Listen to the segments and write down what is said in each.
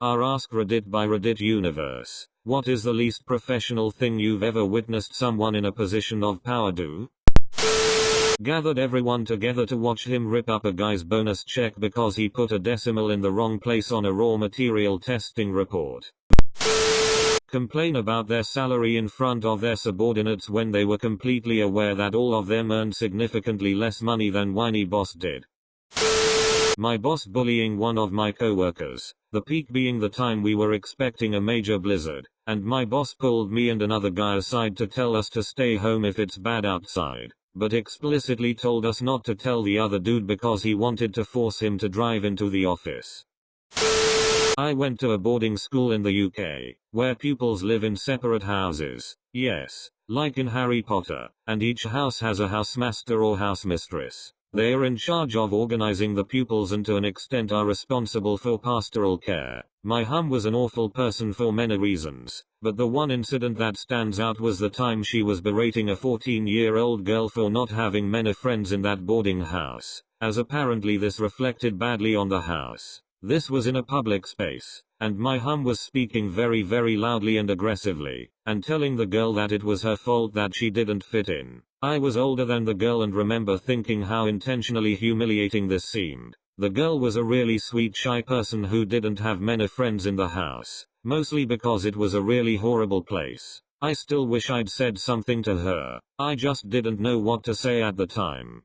Our Ask Reddit by Reddit universe. What is the least professional thing you've ever witnessed someone in a position of power do? Gathered everyone together to watch him rip up a guy's bonus check because he put a decimal in the wrong place on a raw material testing report. Complain about their salary in front of their subordinates when they were completely aware that all of them earned significantly less money than whiny boss did. My boss bullying one of my coworkers, the peak being the time we were expecting a major blizzard, and my boss pulled me and another guy aside to tell us to stay home if it's bad outside, but explicitly told us not to tell the other dude because he wanted to force him to drive into the office. I went to a boarding school in the UK, where pupils live in separate houses, yes, like in Harry Potter, and each house has a housemaster or housemistress. They are in charge of organizing the pupils and to an extent are responsible for pastoral care. My hum was an awful person for many reasons, but the one incident that stands out was the time she was berating a 14-year-old girl for not having many friends in that boarding house, as apparently this reflected badly on the house. This was in a public space, and my hum was speaking very loudly and aggressively, and telling the girl that it was her fault that she didn't fit in. I was older than the girl and remember thinking how intentionally humiliating this seemed. The girl was a really sweet shy person who didn't have many friends in the house, mostly because it was a really horrible place. I still wish I'd said something to her, I just didn't know what to say at the time.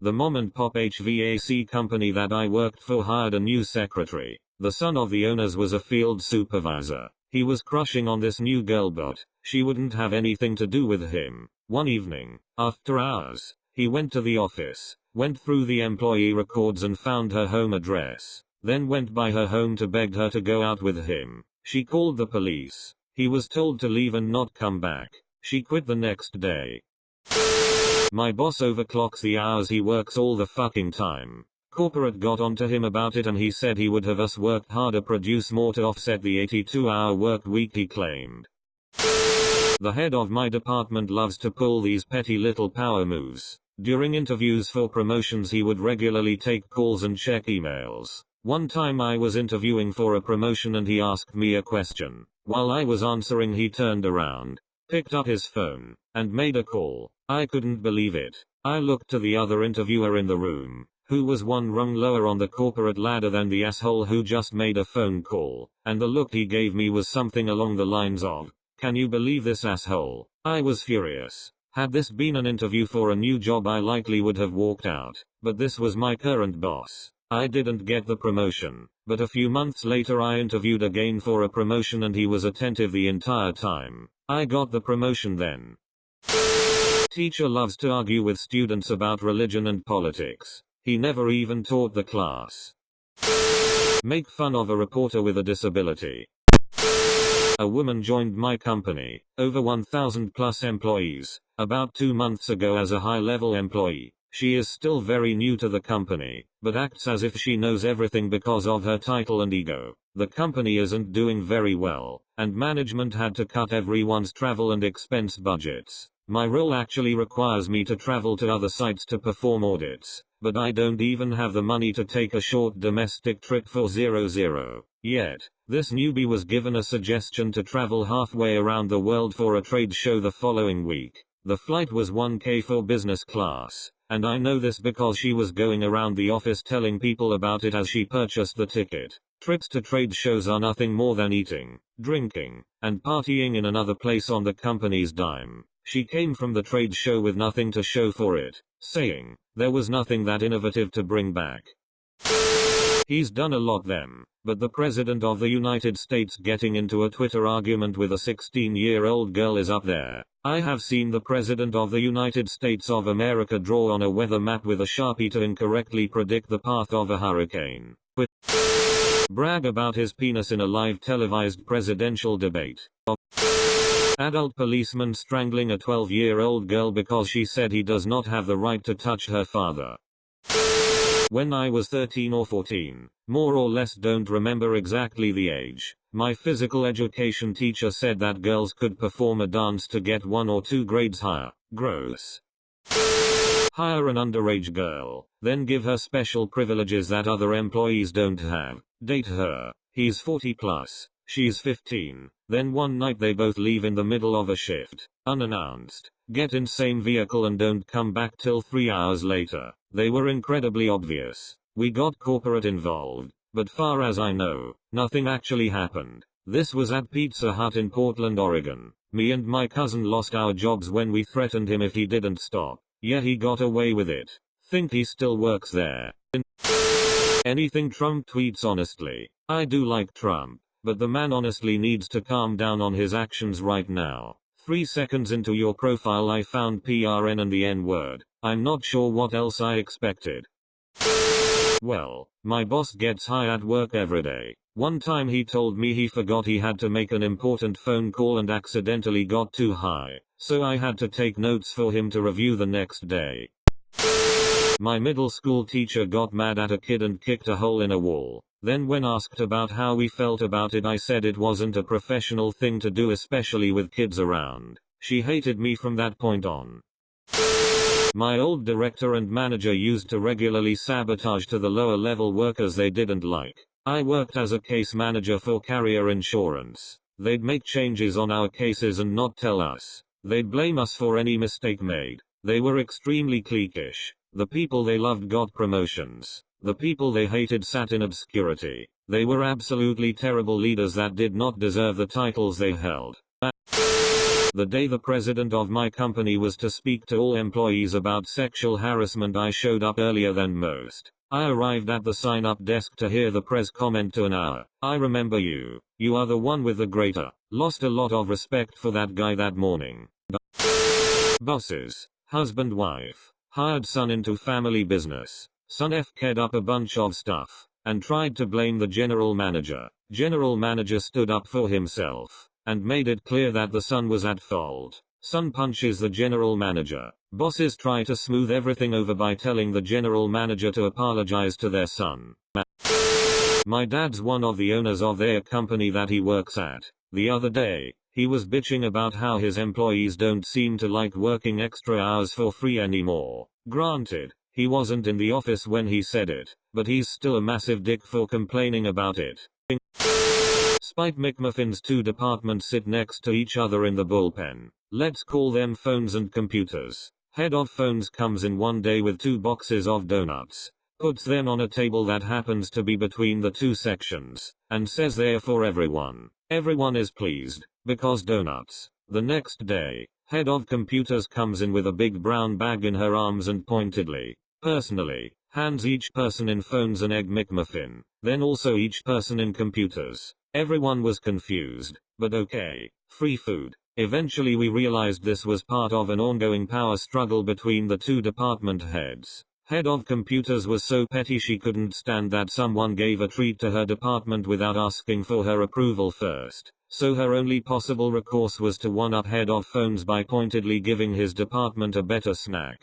The mom and pop HVAC company that I worked for hired a new secretary. The son of the owners was a field supervisor. He was crushing on this new girl but she wouldn't have anything to do with him. One evening, after hours, he went to the office, went through the employee records and found her home address, then went by her home to beg her to go out with him. She called the police. He was told to leave and not come back. She quit the next day. My boss overclocks the hours he works all the fucking time. Corporate got onto him about it and he said he would have us work harder, produce more to offset the 82-hour work week he claimed. The head of my department loves to pull these petty little power moves. During interviews for promotions he would regularly take calls and check emails. One time I was interviewing for a promotion and he asked me a question. While I was answering he turned around, picked up his phone, and made a call. I couldn't believe it. I looked to the other interviewer in the room, who was one rung lower on the corporate ladder than the asshole who just made a phone call, and the look he gave me was something along the lines of, "Can you believe this asshole?" I was furious. Had this been an interview for a new job I likely would have walked out, but this was my current boss. I didn't get the promotion, but a few months later I interviewed again for a promotion and he was attentive the entire time. I got the promotion then. Teacher loves to argue with students about religion and politics. He never even taught the class. Make fun of a reporter with a disability. A woman joined my company, over 1,000 plus employees, about 2 months ago as a high-level employee. She is still very new to the company, but acts as if she knows everything because of her title and ego. The company isn't doing very well, and management had to cut everyone's travel and expense budgets. My role actually requires me to travel to other sites to perform audits, but I don't even have the money to take a short domestic trip for 00. Yet, this newbie was given a suggestion to travel halfway around the world for a trade show the following week. The flight was 1K for business class, and I know this because she was going around the office telling people about it as she purchased the ticket. Trips to trade shows are nothing more than eating, drinking, and partying in another place on the company's dime. She came from the trade show with nothing to show for it, saying, there was nothing that innovative to bring back. He's done a lot them, but the President of the United States getting into a Twitter argument with a 16-year-old girl is up there. I have seen the President of the United States of America draw on a weather map with a Sharpie to incorrectly predict the path of a hurricane. Brag about his penis in a live televised presidential debate. Adult policeman strangling a 12-year-old girl because she said he does not have the right to touch her father. When I was 13 or 14, more or less don't remember exactly the age, my physical education teacher said that girls could perform a dance to get 1 or 2 grades higher. Gross. Hire an underage girl, then give her special privileges that other employees don't have. Date her. He's 40 plus, she's 15. Then one night they both leave in the middle of a shift, unannounced, get in same vehicle and don't come back till 3 hours later. They were incredibly obvious. We got corporate involved, but far as I know, nothing actually happened. This was at Pizza Hut in Portland, Oregon. Me and my cousin lost our jobs when we threatened him if he didn't stop. Yeah, he got away with it. Think he still works there. Anything Trump tweets, honestly. I do like Trump, but the man honestly needs to calm down on his actions right now. 3 seconds into your profile I found PRN and the N-word. I'm not sure what else I expected. Well, my boss gets high at work every day. One time he told me he forgot he had to make an important phone call and accidentally got too high, so I had to take notes for him to review the next day. My middle school teacher got mad at a kid and kicked a hole in a wall. Then when asked about how we felt about it, I said it wasn't a professional thing to do, especially with kids around. She hated me from that point on. My old director and manager used to regularly sabotage to the lower level workers they didn't like. I worked as a case manager for carrier insurance. They'd make changes on our cases and not tell us. They'd blame us for any mistake made. They were extremely cliquish. The people they loved got promotions. The people they hated sat in obscurity. They were absolutely terrible leaders that did not deserve the titles they held. The day the president of my company was to speak to all employees about sexual harassment, I showed up earlier than most. I arrived at the sign-up desk to hear the press comment to an hour. I remember you. You are the one with the greater. Lost a lot of respect for that guy that morning. Bosses. Husband wife. Hired son into family business. Son F'd up a bunch of stuff, and tried to blame the general manager. General manager stood up for himself, and made it clear that the son was at fault. Son punches the general manager. Bosses try to smooth everything over by telling the general manager to apologize to their son. My dad's one of the owners of their company that he works at. The other day, he was bitching about how his employees don't seem to like working extra hours for free anymore. Granted, he wasn't in the office when he said it, but he's still a massive dick for complaining about it. Spike McMuffin's 2 departments sit next to each other in the bullpen. Let's call them phones and computers. Head of phones comes in one day with 2 boxes of donuts, puts them on a table that happens to be between the 2 sections, and says they're for everyone. Everyone is pleased, because donuts. The next day, head of computers comes in with a big brown bag in her arms and pointedly, personally, hands each person in phones an Egg McMuffin, then also each person in computers. Everyone was confused, but okay, free food. Eventually we realized this was part of an ongoing power struggle between the 2 department heads. Head of computers was so petty she couldn't stand that someone gave a treat to her department without asking for her approval first. So her only possible recourse was to one-up head of phones by pointedly giving his department a better snack.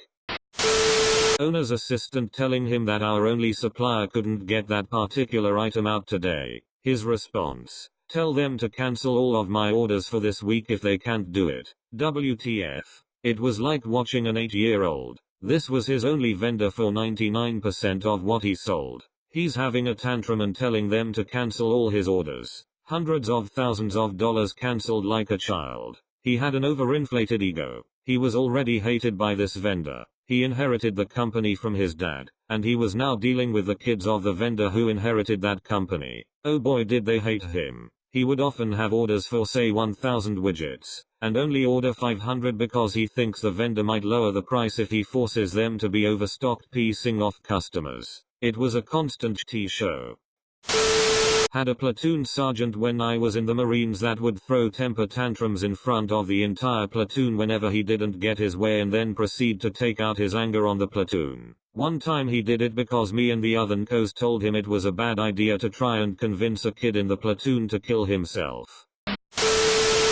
Owner's assistant telling him that our only supplier couldn't get that particular item out today. His response: tell them to cancel all of my orders for this week if they can't do it. WTF. It was like watching an 8-year-old. This was his only vendor for 99% of what he sold. He's having a tantrum and telling them to cancel all his orders. Hundreds of thousands of dollars cancelled like a child. He had an overinflated ego. He was already hated by this vendor. He inherited the company from his dad, and he was now dealing with the kids of the vendor who inherited that company. Oh boy, did they hate him. He would often have orders for say 1,000 widgets, and only order 500 because he thinks the vendor might lower the price if he forces them to be overstocked, pissing off customers. It was a constant show. Had a platoon sergeant when I was in the Marines that would throw temper tantrums in front of the entire platoon whenever he didn't get his way and then proceed to take out his anger on the platoon. One time he did it because me and the other NCOs told him it was a bad idea to try and convince a kid in the platoon to kill himself.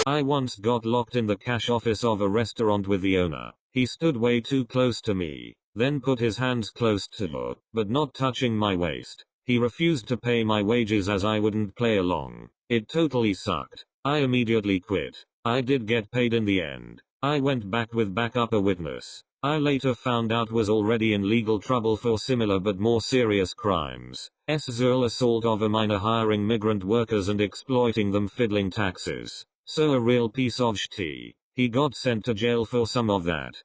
I once got locked in the cash office of a restaurant with the owner. He stood way too close to me, then put his hands close to, but not touching my waist. He refused to pay my wages as I wouldn't play along. It totally sucked. I immediately quit. I did get paid in the end. I went back with backup a witness. I later found out was already in legal trouble for similar but more serious crimes. Sexual assault of a minor, hiring migrant workers and exploiting them, fiddling taxes. So a real piece of shit. He got sent to jail for some of that.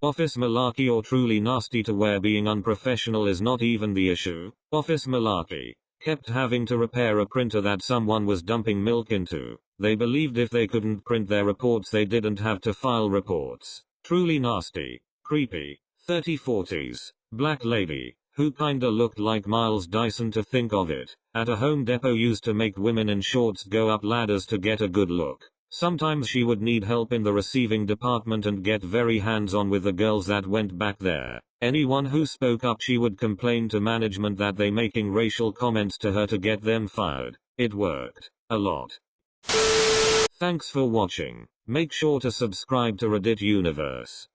Office malarkey or truly nasty to where being unprofessional is not even the issue. Office malarkey. Kept having to repair a printer that someone was dumping milk into. They believed if they couldn't print their reports they didn't have to file reports. Truly nasty. Creepy. 30-40s. Black lady, who kinda looked like Miles Dyson to think of it, at a Home Depot used to make women in shorts go up ladders to get a good look. Sometimes she would need help in the receiving department and get very hands-on with the girls that went back there. Anyone who spoke up she would complain to management that they making racial comments to her to get them fired. It worked. A lot. Thanks for watching. Make sure to subscribe to Reddit Universe.